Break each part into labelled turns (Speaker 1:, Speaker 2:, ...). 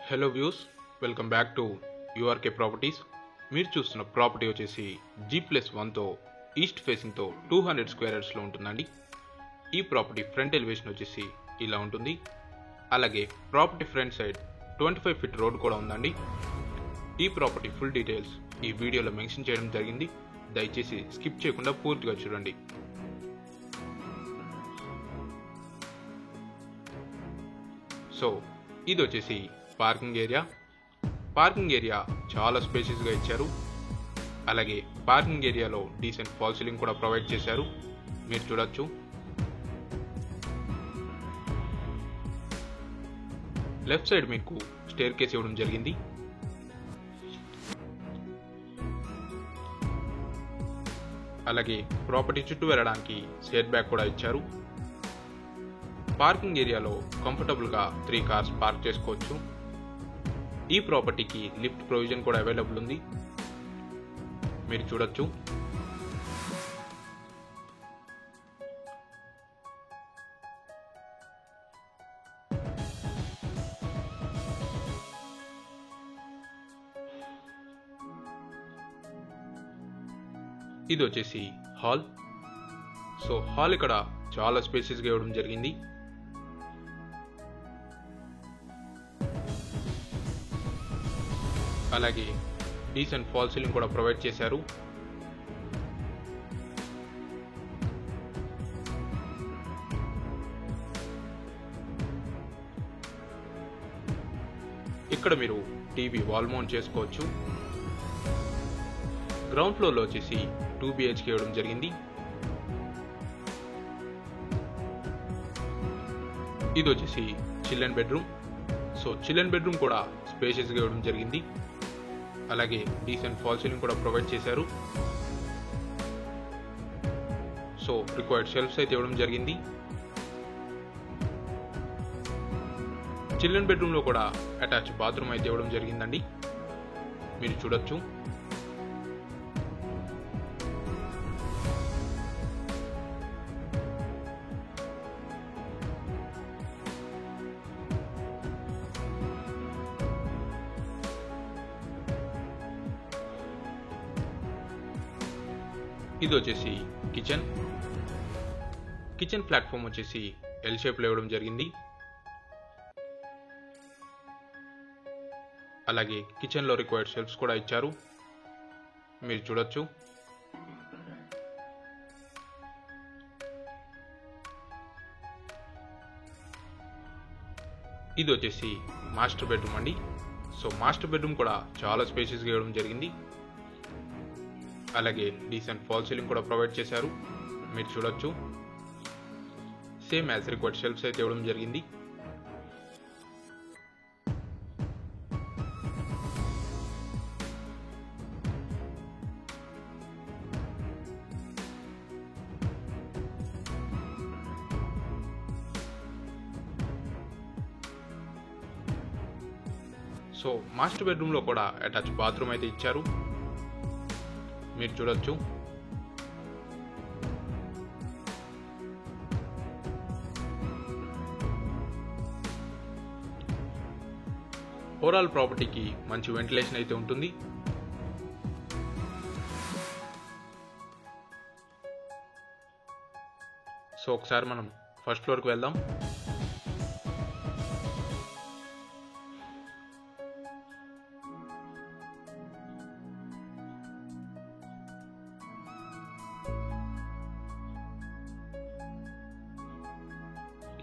Speaker 1: Hello views, welcome back to URK properties. మీరు చూస్తున్న property వచ్చేసి G+1తో ఈస్ట్ ఫేసింగ్తో 200 స్క్వేర్ యార్డ్స్లో ఉంటుందండి. ఈ ప్రాపర్టీ ఫ్రంట్ ఎలివేషన్ వచ్చేసి ఇలా ఉంటుంది. అలాగే property front side 25 feet road కూడా ఉందండి. ఈ ప్రాపర్టీ ఫుల్ డీటెయిల్స్ ఈ వీడియోలో మెన్షన్ చేయడం జరిగింది. దయచేసి స్కిప్ చేయకుండా పూర్తిగా చూడండి. సో ఇది వచ్చేసి పార్కింగ్ ఏరియా చాలా స్పేషియస్గా ఇచ్చారు. అలాగే పార్కింగ్ ఏరియాలో డీసెంట్ ఫాల్ సీలింగ్ కూడా ప్రొవైడ్ చేశారు. మీరు చూడొచ్చు. లెఫ్ట్ సైడ్ మీకు స్టేర్ కేస్ ఇవ్వడం జరిగింది. అలాగే ప్రాపర్టీ చుట్టూ వెళ్ళడానికి సెట్ బ్యాక్ కూడా ఇచ్చారు. పార్కింగ్ ఏరియాలో కంఫర్టబుల్గా 3 కార్స్ పార్క్ చేసుకోవచ్చు. ఈ ప్రాపర్టీకి లిఫ్ట్ ప్రొవిజన్ కూడా అవైలబుల్ ఉంది. మీరు చూడొచ్చు. ఇది వచ్చేసి హాల్. సో హాల్ ఇక్కడ చాలా స్పేసెస్గా ఇవ్వడం జరిగింది. అలాగే డీసెంట్ ఫాల్ సీలింగ్ కూడా ప్రొవైడ్ చేశారు. ఇక్కడ మీరు టీవీ వాల్ మౌంట్ చేసుకోవచ్చు. గ్రౌండ్ ఫ్లోర్లో వచ్చేసి 2 BHK ఇవ్వడం జరిగింది. ఇది వచ్చేసి children bedroom. So children bedroom కూడా స్పేషియస్గా ఇవ్వడం జరిగింది. అలాగే డీసెంట్ ఫాల్ సీలింగ్ కూడా ప్రొవైడ్ చేశారు. సో రిక్వైర్డ్ షెల్ఫ్స్ అయితే ఇవ్వడం జరిగింది. చిల్డ్రన్ బెడ్రూమ్లో కూడా అటాచ్ బాత్రూమ్ అయితే ఇవ్వడం జరిగిందండి. మీరు చూడొచ్చు. ఇది వచ్చేసి కిచెన్ ప్లాట్ఫామ్ వచ్చేసి ఎల్ షేప్లో ఇవ్వడం జరిగింది. అలాగే కిచెన్లో రిక్వైర్డ్ షెల్ఫ్స్ కూడా ఇచ్చారు. మీరు చూడొచ్చు. ఇది వచ్చేసి మాస్టర్ బెడ్రూమ్ అండి. సో మాస్టర్ బెడ్రూమ్ కూడా చాలా స్పేషియస్గా ఇవ్వడం జరిగింది. అలాగే డీసెంట్ ఫాల్ సీలింగ్ కూడా ప్రొవైడ్ చేశారు. మీరు చూడొచ్చు. సేమ్ యాజ్ రిక్వైర్డ్ షెల్ఫ్స్ అయితే ఇవ్వడం జరిగింది. సో మాస్టర్ బెడ్రూమ్లో కూడా అటాచ్ బాత్రూమ్ అయితే ఇచ్చారు. మీరు చూడొచ్చు. ఓవరాల్ ప్రాపర్టీకి మంచి వెంటిలేషన్ అయితే ఉంటుంది. సో ఒకసారి మనం ఫస్ట్ ఫ్లోర్కి వెళ్దాం.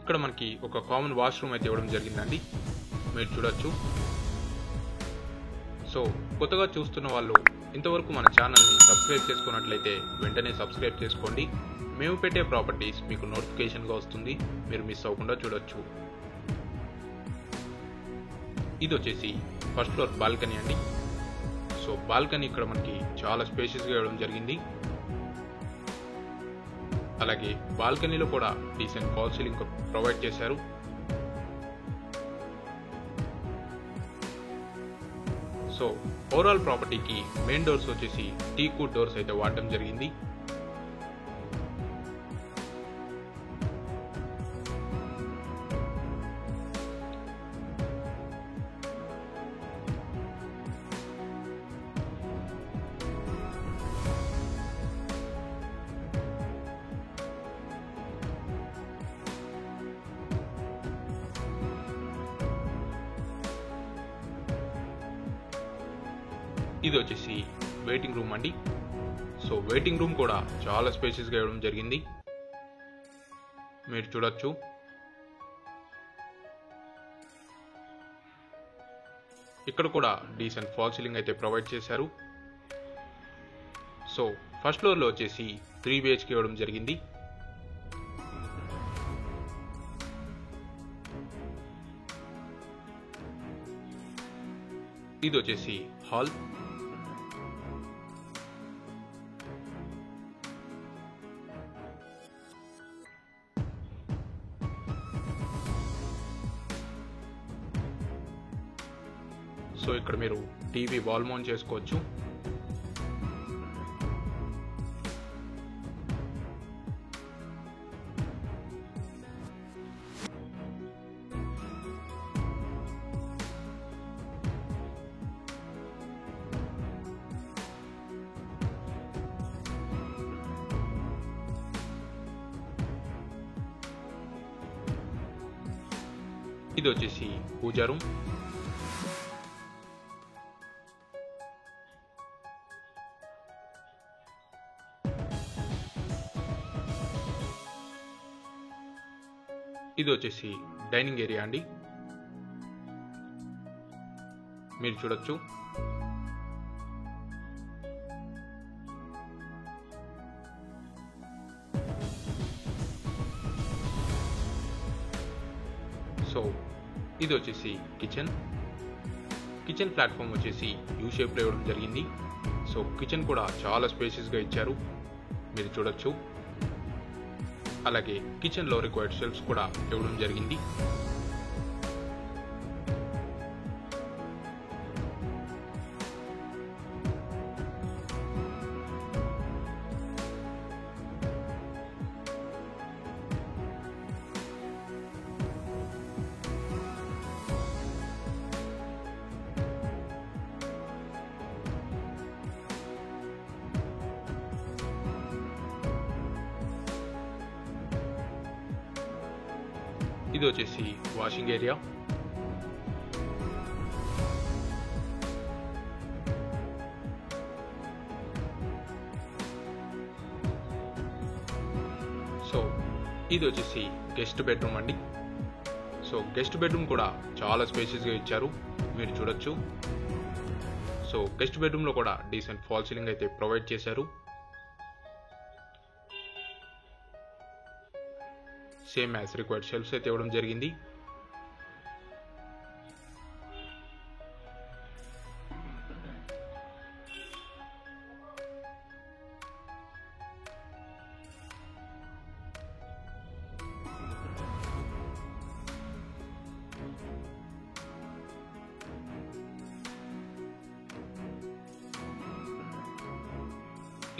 Speaker 1: ఇక్కడ మనకి ఒక కామన్ వాష్రూమ్ అయితే ఇవ్వడం జరిగిందండి. మీరు చూడొచ్చు. సో కొత్తగా చూస్తున్న వాళ్ళు ఇంతవరకు మన ఛానల్ని సబ్స్క్రైబ్ చేసుకున్నట్లయితే వెంటనే సబ్స్క్రైబ్ చేసుకోండి. మేము పెట్టే ప్రాపర్టీస్ మీకు నోటిఫికేషన్గా వస్తుంది. మీరు మిస్ అవ్వకుండా చూడొచ్చు. ఇది వచ్చేసి ఫస్ట్ ఫ్లోర్ బాల్కనీ అండి. సో బాల్కనీ ఇక్కడ మనకి చాలా స్పేషియస్గా ఇవ్వడం జరిగింది. అలాగే బాల్కనీలో కూడా డీసెంట్ ఫాల్ సీలింగ్ ప్రొవైడ్ చేశారు. సో ఓవరాల్ ప్రాపర్టీకి మెయిన్ డోర్స్ వచ్చేసి టీకూడ్ డోర్స్ అయితే వాడడం జరిగింది. ఇది వచ్చేసి వెయిటింగ్ రూమ్ అండి. సో వెయిటింగ్ రూమ్ కూడా చాలా స్పేషియస్గా ఇవ్వడం జరిగింది. మీరు చూడొచ్చు. ఇక్కడ కూడా డీసెంట్ ఫాల్ సీలింగ్ అయితే ప్రొవైడ్ చేశారు. సో ఫస్ట్ ఫ్లోర్లో వచ్చేసి 3 BHK ఇవ్వడం జరిగింది. ఇది వచ్చేసి హాల్. సో ఇక్కడ మీరు టీవీ వాల్ మౌంట్ చేసుకోవచ్చు. ఇది వచ్చేసి పూజా రూమ్. ఇది వచ్చేసి డైనింగ్ ఏరియా అండి. మీరు చూడొచ్చు. సో ఇది వచ్చేసి కిచెన్. కిచెన్ ప్లాట్ఫామ్ వచ్చేసి యూ షేప్లో ఇవ్వడం జరిగింది. సో కిచెన్ కూడా చాలా స్పేషియస్గా ఇచ్చారు. మీరు చూడొచ్చు. అలాగే కిచెన్లో రిక్వైర్డ్ షెల్ఫ్స్ కూడా ఇవ్వడం జరిగింది. ఇది వచ్చేసి వాషింగ్ ఏరియా. సో ఇది వచ్చేసి గెస్ట్ బెడ్రూమ్ అండి. సో గెస్ట్ బెడ్రూమ్ కూడా చాలా స్పేషియస్గా ఇచ్చారు. మీరు చూడొచ్చు. సో గెస్ట్ బెడ్రూమ్లో కూడా డీసెంట్ ఫాల్ సీలింగ్ అయితే ప్రొవైడ్ చేశారు. సేమ్ యాజ్ రిక్వైర్డ్ షెల్ఫ్స్ అయితే ఇవ్వడం జరిగింది.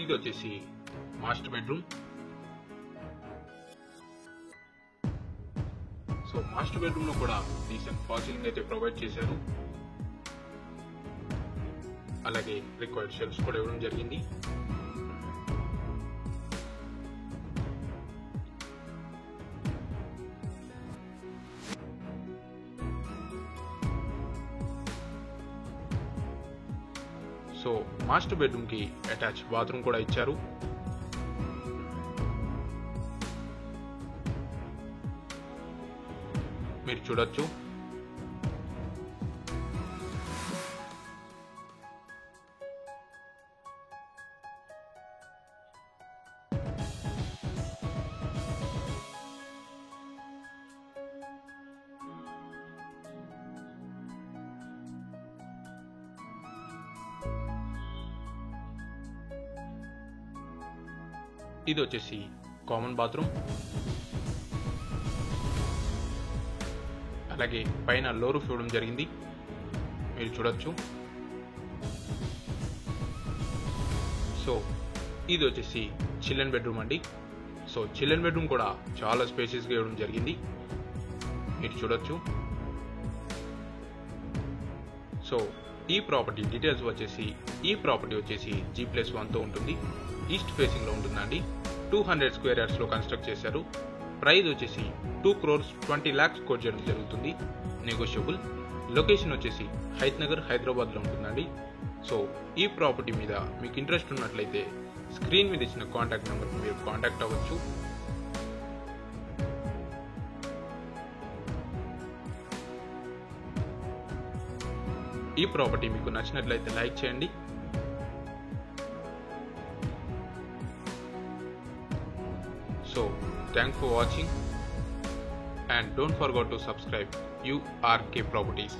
Speaker 1: ఇది వచ్చేసి master bedroom. So master bedroom లో కూడా డీసెంట్ ఫాల్ సీలింగ్ అయితే ప్రొవైడ్ చేశారు. అలాగే రిక్వైర్డ్ షెల్ఫ్స్ కూడా ఇవ్వడం జరిగింది. సో మాస్టర్ బెడ్రూమ్ కి అటాచ్ బాత్రూమ్ కూడా ఇచ్చారు. మీరు చూడొచ్చు. ఇది వచ్చేసి కామన్ బాత్రూమ్. అలాగే పైన లో రూఫ్ ఇవ్వడం జరిగింది. మీరు చూడొచ్చు. సో ఇది వచ్చేసి చిల్డ్రన్ బెడ్రూమ్ అండి. సో చిల్డ్రన్ బెడ్రూమ్ కూడా చాలా స్పేషియస్గా ఇవ్వడం జరిగింది. మీరు చూడొచ్చు. సో ఈ ప్రాపర్టీ డీటెయిల్స్ వచ్చేసి ఈ ప్రాపర్టీ వచ్చేసి G+1తో ఉంటుంది. ఈస్ట్ ఫేసింగ్ లో ఉంటుందండి. 200 స్క్వేర్ యార్డ్స్ లో కన్స్ట్రక్ట్ చేశారు. ప్రైస్ వచ్చేసి 2,20,00,000 కోట్ చేయడం జరుగుతుంది. నెగోషియబుల్. లొకేషన్ వచ్చేసి హైత్ నగర్ హైదరాబాద్లో ఉంటుందండి. సో ఈ ప్రాపర్టీ మీద మీకు ఇంట్రెస్ట్ ఉన్నట్లయితే స్క్రీన్ మీద ఇచ్చిన కాంటాక్ట్ నెంబర్కి మీరు కాంటాక్ట్ అవ్వచ్చు. ఈ ప్రాపర్టీ మీకు నచ్చినట్లయితే లైక్ చేయండి. So thanks for watching and don't forget to subscribe URK Properties.